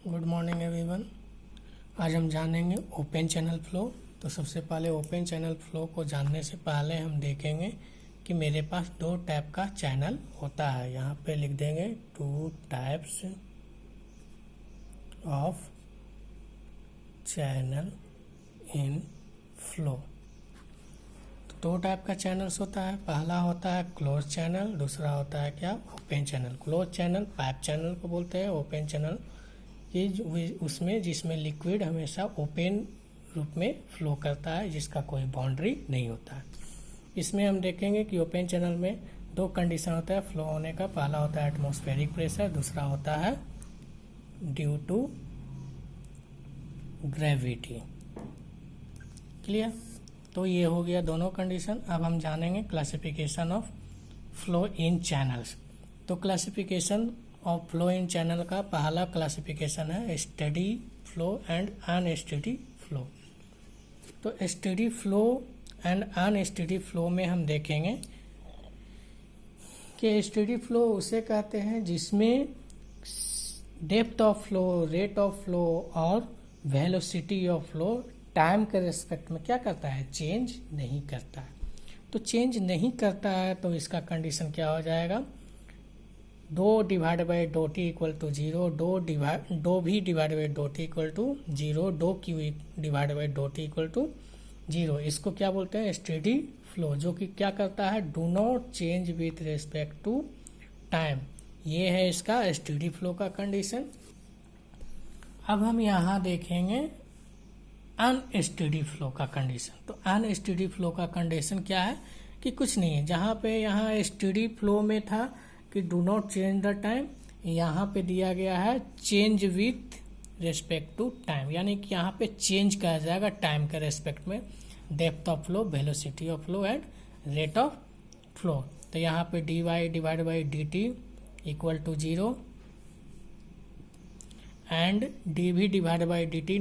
Good morning everyone. आज हम जानेंगे ओपन चैनल फ्लो। तो सबसे पहले ओपन चैनल फ्लो को जानने से पहले हम देखेंगे कि मेरे पास दो टाइप का चैनल होता है। यहाँ पे लिख देंगे two types of channel in flow. तो दो टाइप का चैनल्स होता है। पहला होता है क्लोज चैनल, दूसरा होता है क्या, open channel. Close channel pipe channel को बोलते हैं। ओपन चैनल ये उसमें जिसमें लिक्विड हमेशा ओपन रूप में फ्लो करता है, जिसका कोई बाउंड्री नहीं होता है। इसमें हम देखेंगे कि ओपन चैनल में दो कंडीशन होता है फ्लो होने का। पहला होता है एटमॉस्फेरिक प्रेशर, दूसरा होता है ड्यू टू ग्रेविटी। क्लियर? तो ये हो गया दोनों कंडीशन। अब हम जानेंगे classification of flow in channels. तो classification of flow in channel का पहला क्लासिफिकेशन है steady flow and unsteady flow. तो steady flow and unsteady flow में हम देखेंगे कि स्टेडी फ्लो उसे कहते हैं जिसमें depth of flow, rate of flow और वेलोसिटी ऑफ फ्लो टाइम के रिस्पेक्ट में क्या करता है, चेंज नहीं करता है। तो चेंज नहीं करता है तो इसका कंडीशन क्या हो जाएगा, दो डिवाइड बाई डो टी इक्वल टू जीरो, दो भी डिवाइड बाई डो टी इक्वल टू जीरो, दो क्यू डिवाइड बाई डो टी इक्वल टू जीरो। इसको क्या बोलते हैं, स्टेडी फ्लो, जो कि क्या करता है, do not change with respect to time. ये है इसका स्टेडी फ्लो का कंडीशन। अब हम यहाँ देखेंगे अनस्टेडी फ्लो का कंडीशन। तो अनस्टेडी फ्लो का कंडीशन क्या है कि कुछ नहीं है। जहाँ पे यहाँ स्टेडी फ्लो में था कि do not change the time, यहाँ पे दिया गया है change with respect to time, यानी कि यहाँ पे चेंज किया जाएगा टाइम के रेस्पेक्ट में, depth of flow, velocity of flow and rate of flow. तो यहाँ पे D Y divide by D T equal to zero and D V divide by D T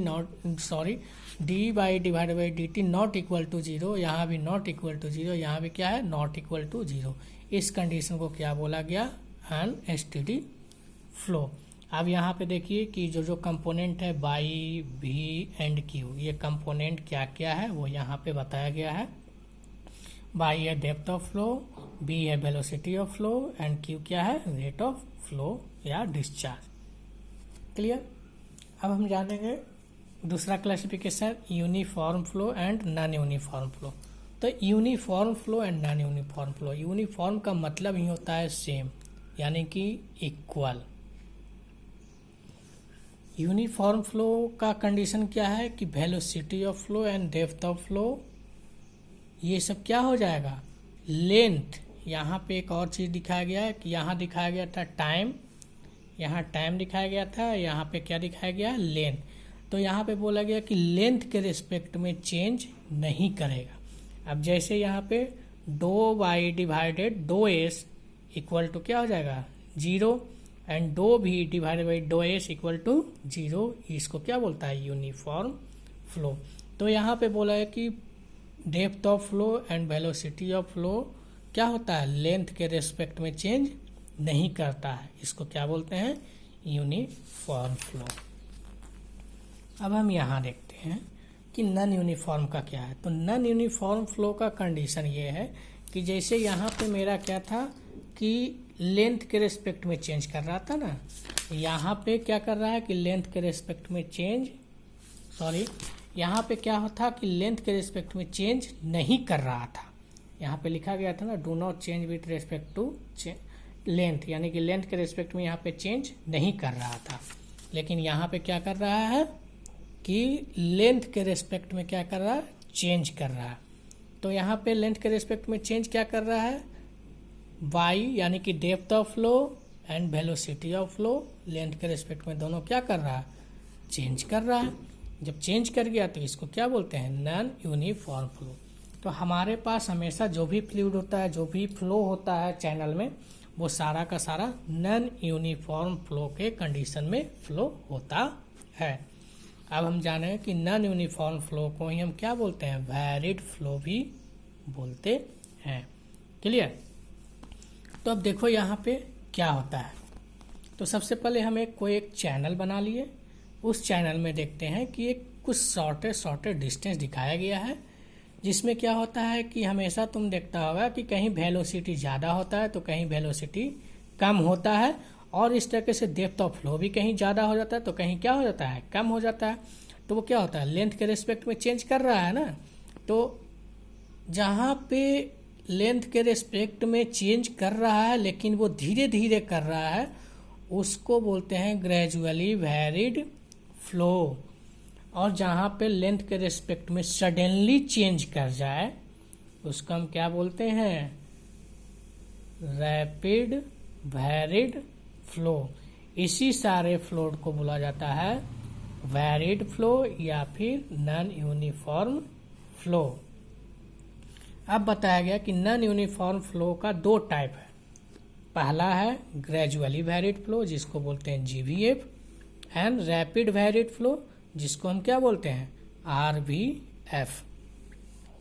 D Y divide by D T not equal to zero, यहाँ भी not equal to zero, यहाँ भी क्या है, not equal to zero. इस condition को क्या बोला गया, अनस्टेडी फ्लो। अब यहाँ पे देखिए कि जो कंपोनेंट है बाई, वी एंड क्यू, ये कंपोनेंट क्या क्या है वो यहाँ पे बताया गया है। बाई है डेप्थ ऑफ फ्लो, बी है velocity of flow and Q क्या है, रेट ऑफ फ्लो या डिस्चार्ज। क्लियर? अब हम जानेंगे दूसरा classification uniform flow and non uniform flow. तो uniform flow and non uniform flow, uniform का मतलब ही होता है सेम, यानी कि इक्वल। यूनिफॉर्म फ्लो का कंडीशन क्या है कि velocity of flow and depth of flow, ये सब क्या हो जाएगा, लेंथ। यहाँ पे एक और चीज़ दिखाया गया है कि यहाँ दिखाया गया था टाइम, यहाँ टाइम दिखाया गया था, यहाँ पे क्या दिखाया गया, लेंथ। तो यहाँ पे बोला गया कि लेंथ के रिस्पेक्ट में चेंज नहीं करेगा। अब जैसे यहाँ पे डो वाई डिवाइडेड डो एस इक्वल टू क्या हो जाएगा, जीरो, एंड डो भी डिवाइडेड बाई डो एस इक्वल टू जीरो। इसको क्या बोलता है, यूनिफॉर्म फ्लो। तो यहाँ पे बोला है कि depth of flow and velocity of flow क्या होता है, लेंथ के रेस्पेक्ट में चेंज नहीं करता है। इसको क्या बोलते हैं, यूनिफॉर्म फ्लो। अब हम यहाँ देखते हैं कि नॉन यूनिफॉर्म का क्या है। तो नॉन यूनिफॉर्म फ्लो का कंडीशन ये है कि जैसे यहाँ पे मेरा क्या था कि लेंथ के रेस्पेक्ट में चेंज कर रहा था ना, यहाँ पे क्या कर रहा है कि लेंथ के रेस्पेक्ट में चेंज, यहाँ पे क्या होता कि लेंथ के रेस्पेक्ट में चेंज नहीं कर रहा था। यहाँ पे लिखा गया था ना, do not change with respect to length, यानी कि लेंथ के रेस्पेक्ट में यहाँ पे चेंज नहीं कर रहा था। लेकिन यहाँ पे क्या कर रहा है कि लेंथ के रेस्पेक्ट में क्या कर रहा है, चेंज कर रहा है। तो यहाँ पे लेंथ के रेस्पेक्ट में चेंज क्या कर रहा है, वाई, यानी कि depth of flow and velocity of flow, length के रेस्पेक्ट में दोनों क्या कर रहा है, चेंज कर रहा है। जब चेंज कर गया तो इसको क्या बोलते हैं, नॉन यूनिफॉर्म फ्लो। तो हमारे पास हमेशा जो भी फ्लूइड होता है, जो भी फ्लो होता है चैनल में, वो सारा का सारा नॉन यूनिफॉर्म फ्लो के कंडीशन में फ्लो होता है। अब हम जाने कि नॉन यूनिफॉर्म फ्लो को ही हम क्या बोलते हैं, वैरिड फ्लो भी बोलते हैं। क्लियर? तो अब देखो यहाँ पे क्या होता है। तो सबसे पहले हम कोई एक चैनल बना लिए। उस चैनल में देखते हैं कि एक कुछ शॉर्टेज डिस्टेंस दिखाया गया है, जिसमें क्या होता है कि हमेशा तुम देखता होगा कि कहीं वेलोसिटी ज़्यादा होता है तो कहीं वेलोसिटी कम होता है, और इस तरीके से डेप्थ ऑफ फ्लो भी कहीं ज़्यादा हो जाता है तो कहीं क्या हो जाता है, कम हो जाता है। तो वो क्या होता है, लेंथ के रिस्पेक्ट में चेंज कर रहा है ना। तो जहाँ पे लेंथ के रिस्पेक्ट में चेंज कर रहा है लेकिन वो धीरे धीरे कर रहा है, उसको बोलते हैं ग्रेजुअली वैरिड फ्लो। और जहाँ पे लेंथ के रिस्पेक्ट में सडनली चेंज कर जाए उसको हम क्या बोलते हैं, रैपिड वैरिड फ्लो। इसी सारे फ्लो को बोला जाता है वैरिड फ्लो या फिर नॉन यूनिफॉर्म फ्लो। अब बताया गया कि नॉन यूनिफॉर्म फ्लो का दो टाइप है। पहला है ग्रेजुअली वैरिड फ्लो जिसको बोलते हैं जीवीएफ, एंड रैपिड वैरिड फ्लो जिसको हम क्या बोलते हैं, आरवीएफ।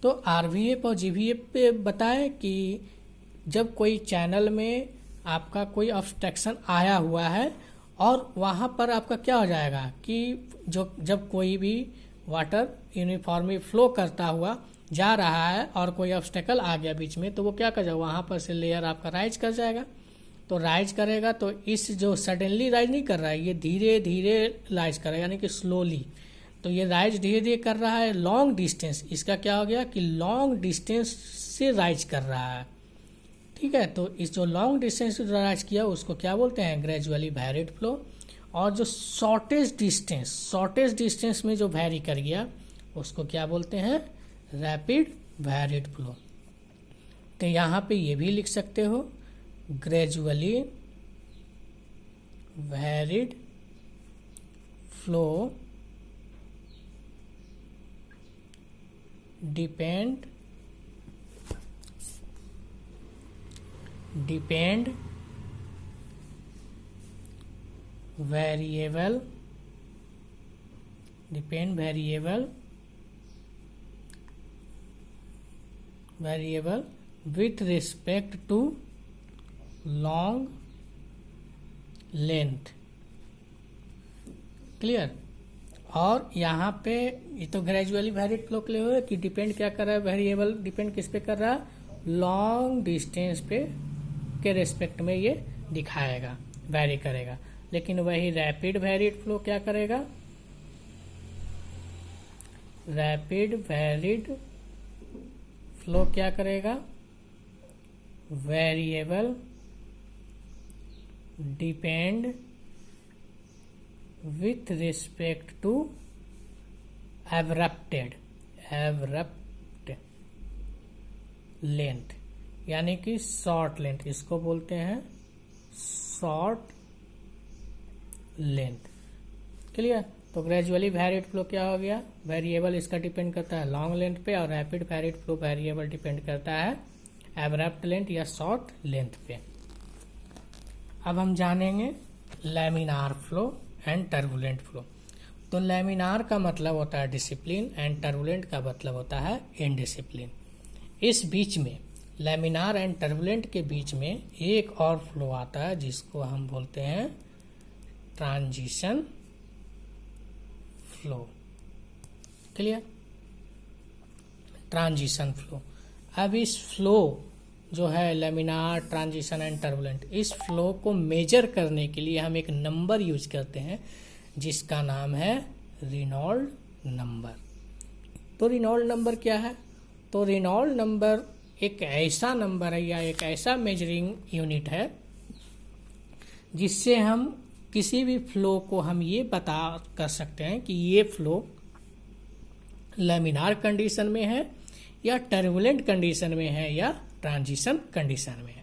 तो आरवीएफ और जीवीएफ पे बताएं कि जब कोई चैनल में आपका कोई ऑब्स्ट्रक्शन आया हुआ है और वहाँ पर आपका क्या हो जाएगा कि जब कोई भी वाटर यूनिफॉर्मली फ्लो करता हुआ जा रहा है और कोई ऑब्स्टेकल आ गया बीच में, तो वो क्या कर जाएगा, वहाँ पर से लेयर आपका राइज कर जाएगा। तो राइज करेगा तो इस जो सडनली राइज नहीं कर रहा है, ये धीरे धीरे राइज करेगा, यानी कि स्लोली। तो ये राइज धीरे धीरे कर रहा है लॉन्ग डिस्टेंस, इसका क्या हो गया कि लॉन्ग डिस्टेंस से राइज कर रहा है। ठीक है, तो इस जो लॉन्ग डिस्टेंस से राइज किया उसको क्या बोलते हैं, ग्रेजुअली वैरिड फ्लो। और जो शॉर्टेज डिस्टेंस में जो वैरी कर गया उसको क्या बोलते हैं, रैपिड वैरिड फ्लो। तो यहाँ पे ये भी लिख सकते हो, gradually varied flow depend variable with respect to long length। Clear. और यहाँ पे ये तो ग्रेजुअली वैरिड फ्लो के लिए हुआ कि डिपेंड क्या कर रहा है, वेरिएबल डिपेंड किस पे कर रहा है, लॉन्ग डिस्टेंस पे के रिस्पेक्ट में ये दिखाएगा, वैरी करेगा। लेकिन वही रैपिड वैरिड फ्लो क्या करेगा, रैपिड वैरिड फ्लो क्या करेगा, variable depend with respect to abrupt length, यानी कि शॉर्ट लेंथ, इसको बोलते हैं शॉर्ट लेंथ। क्लियर। तो ग्रेजुअली वैरिड फ्लो क्या हो गया, वेरिएबल इसका डिपेंड करता है लॉन्ग लेंथ पे, और rapid varied flow variable depend करता है एब्रप्ट लेंथ या शॉर्ट लेंथ पे। अब हम जानेंगे laminar flow and turbulent flow. तो लैमिनार का मतलब होता है डिसिप्लिन एंड टर्बुलेंट का मतलब होता है इनडिसिप्लिन। इस बीच में लैमिनार एंड टर्बुलेंट के बीच में एक और फ्लो आता है जिसको हम बोलते हैं transition flow. Clear. Transition flow. अब इस फ्लो जो है लैमिनार, ट्रांजिशन एंड टर्बुलेंट, इस फ्लो को मेजर करने के लिए हम एक नंबर यूज करते हैं जिसका नाम है रेनॉल्ड नंबर। तो रेनॉल्ड नंबर क्या है, तो रेनॉल्ड नंबर एक ऐसा नंबर है या एक ऐसा मेजरिंग यूनिट है जिससे हम किसी भी फ्लो को हम ये बता कर सकते हैं कि ये फ्लो लैमिनार कंडीशन में है या टर्बुलेंट कंडीशन में है या ट्रांजिशन कंडीशन में है।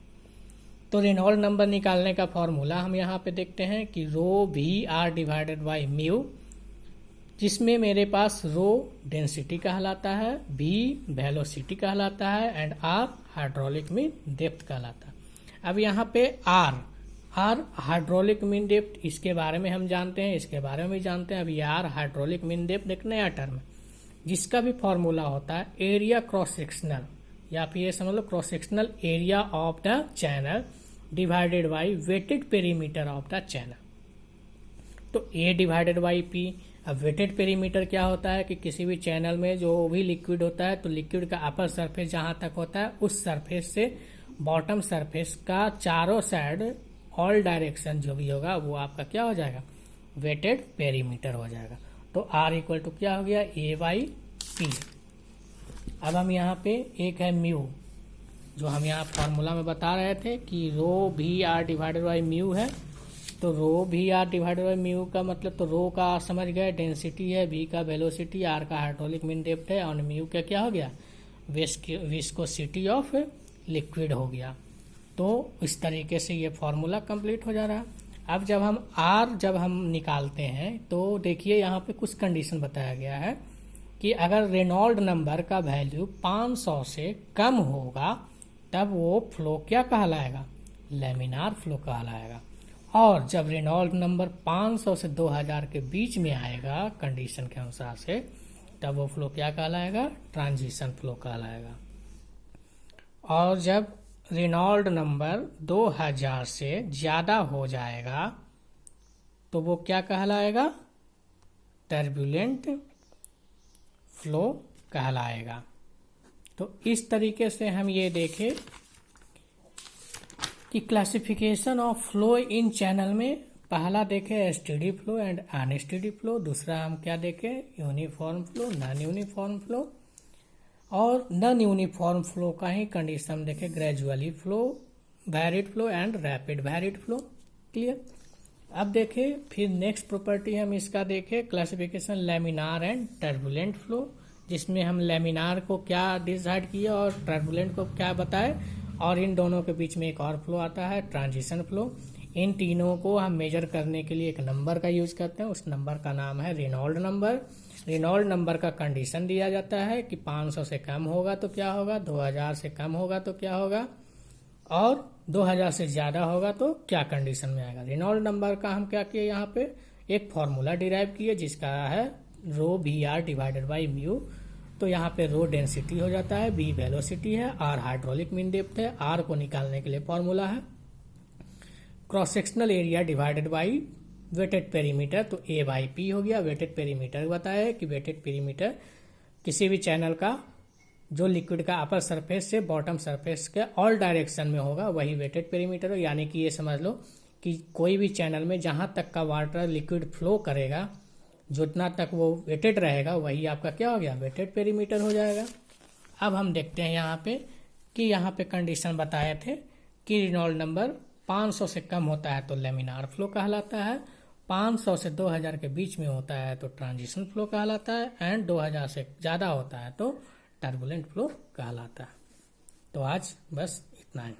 तो रेनॉल्ड नंबर निकालने का फॉर्मूला हम यहाँ पे देखते हैं कि rho V R divided by mu, जिसमें मेरे पास रो डेंसिटी कहलाता है, वी वेलोसिटी कहलाता है and R hydraulic mean depth कहलाता है। अब यहाँ पे आर हाइड्रोलिक मीन डेप्थ, इसके बारे में हम जानते हैं, इसके बारे में भी जानते हैं। अब ये आर हाइड्रोलिक मीन डेप्थ एक नया टर्म है जिसका भी फॉर्मूला होता है एरिया क्रॉस सेक्शनल, या फिर ये समझ लो cross sectional area of the channel divided by wetted perimeter of the channel. तो A डिवाइडेड बाई P। अब वेटेड पेरीमीटर क्या होता है कि किसी भी चैनल में जो भी लिक्विड होता है तो लिक्विड का अपर सरफेस जहां तक होता है उस सरफेस से बॉटम सरफेस का चारों साइड ऑल डायरेक्शन जो भी होगा वो आपका क्या हो जाएगा, वेटेड पेरीमीटर हो जाएगा। तो R इक्वल टू क्या हो गया, A/P। अब हम यहाँ पे एक है म्यू, जो हम यहाँ फॉर्मूला में बता रहे थे कि रो भी आर डिवाइडेड बाई म्यू है। तो रो भी आर डिवाइडेड बाई म्यू का मतलब, तो रो का समझ गए डेंसिटी है, भी का वेलोसिटी, आर का हाइड्रोलिक मीन डेप्थ है, और म्यू का क्या हो गया, विस्कोसिटी ऑफ लिक्विड हो गया। तो इस तरीके से ये फॉर्मूला कंप्लीट हो जा रहा है। अब जब हम आर निकालते हैं तो देखिए यहाँ पे कुछ कंडीशन बताया गया है कि अगर रेनॉल्ड नंबर का वैल्यू 500 से कम होगा तब वो फ्लो क्या कहलाएगा, लेमिनार फ्लो कहलाएगा। और जब रेनॉल्ड नंबर 500 से 2000 के बीच में आएगा कंडीशन के अनुसार से, तब वो फ्लो क्या कहलाएगा, ट्रांजिशन फ्लो कहलाएगा। और जब रेनॉल्ड नंबर 2000 से ज़्यादा हो जाएगा तो वो क्या कहलाएगा, टर्बुलेंट फ्लो कहलाएगा। तो इस तरीके से हम ये देखें कि classification of flow in channel में पहला देखें एसटीडी फ्लो एंड अनएसटीडी फ्लो, दूसरा हम क्या देखें, uniform flow, non uniform flow, और नॉन यूनिफॉर्म फ्लो का ही कंडीशन हम देखें gradually flow, varied flow and rapid varied flow. Clear. अब देखें फिर नेक्स्ट प्रॉपर्टी हम इसका देखें classification laminar and turbulent flow, जिसमें हम लैमिनार को क्या डिसाइड किया और टर्बुलेंट को क्या बताए, और इन दोनों के बीच में एक और फ्लो आता है ट्रांजिशन फ्लो। इन तीनों को हम मेजर करने के लिए एक नंबर का यूज करते हैं, उस नंबर का नाम है रेनॉल्ड नंबर। रेनॉल्ड नंबर का कंडीशन दिया जाता है कि 500 से कम होगा तो क्या होगा, 2000 से कम होगा तो क्या होगा, और 2000 से ज़्यादा होगा तो क्या कंडीशन में आएगा। रेनॉल्ड नंबर का हम क्या किए, यहाँ पे एक फॉर्मूला डिराइव किए जिसका है रो भी आर डिवाइडेड बाई म्यू। तो यहाँ पे रो डेंसिटी हो जाता है, बी वेलोसिटी है, आर हाइड्रोलिक मीन डेप्थ है, आर को निकालने के लिए फॉर्मूला है cross sectional area divided by wetted perimeter. तो A/P हो गया। वेटेड पेरीमीटर बताया कि वेटेड पेरीमीटर किसी भी चैनल का जो लिक्विड का अपर सरफेस से बॉटम सरफेस के ऑल डायरेक्शन में होगा वही वेटेड पेरीमीटर हो। यानी कि ये समझ लो कि कोई भी चैनल में जहाँ तक का वाटर लिक्विड फ्लो करेगा, जितना तक वो वेटेड रहेगा वही आपका क्या हो गया, वेटेड पेरीमीटर हो जाएगा। अब हम देखते हैं यहाँ पे कि यहाँ पे कंडीशन बताए थे कि रेनॉल्ड नंबर 500 से कम होता है तो लेमिनार फ्लो कहलाता है, 500 से 2000 के बीच में होता है तो ट्रांजिशन फ्लो कहलाता है, एंड 2000 से ज़्यादा होता है तो टर्बुलेंट फ्लो कहलाता है। तो आज बस इतना ही।